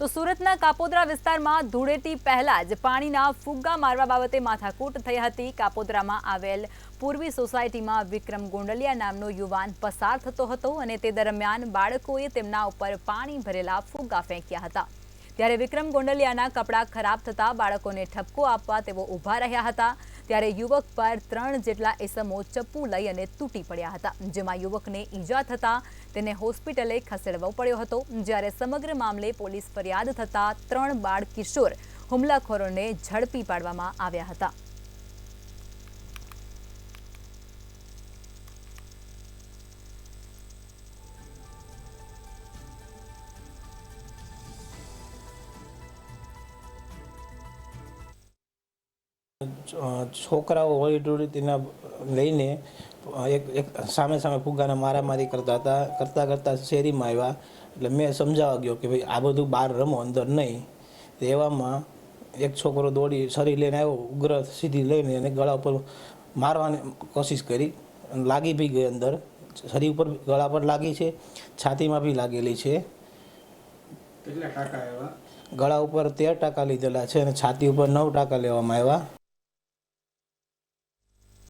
તો સુરતના કાપોદ્રા વિસ્તારમાં ધૂળેટી પહેલા જ પાણીના ફુગ્ગા મારવા બાબતે માથાકૂટ થઈ હતી। કાપોદ્રામાં આવેલ પૂર્વી સોસાયટીમાં વિક્રમ ગોંડલિયા નામનો યુવાન પસાર થતો હતો અને તે દરમિયાન બાળકોએ તેમના ઉપર પાણી ભરેલા ફુગ્ગા ફેંક્યા હતા। ત્યારે વિક્રમ ગોંડલિયાના કપડાં ખરાબ થતા બાળકોને ઠપકો આપવા તેઓ ઊભા રહ્યા હતા। ત્યારે યુવક પર 3 જેટલા ઇસમો ચપ્પુ લઈ અને તૂટી પડ્યા હતા, જેમાં યુવકને ઈજા થતા તેને હોસ્પિટલે ખસેડવો પડ્યો હતો। જ્યારે સમગ્ર મામલે પોલીસ ફરિયાદ થતા 3 બાળ કિશોર હુમલાખોરોને ઝડપી પાડવામાં આવ્યા હતા। છોકરાઓ હોળી ધૂળેટીના લઈને એક સામે ફુગ્ગાના મારામારી કરતા શેરીમાં આવ્યા। એટલે મેં સમજાવવા ગયો કે ભાઈ આ બધું બહાર રમો, અંદર નહીં। એવામાં એક છોકરો દોડી છરી લઈને આવ્યો, ઉગ્ર સીધી લઈને એને ગળા ઉપર મારવાની કોશિશ કરી, લાગી બી ગઈ અંદર। છરી ઉપર ગળા પર લાગી છે, છાતીમાં બી લાગેલી છે। કેટલા ટાંકા આવ્યા? ગળા ઉપર 13 ટાંકા લીધેલા છે અને છાતી ઉપર 9 ટાંકા લેવામાં આવ્યા।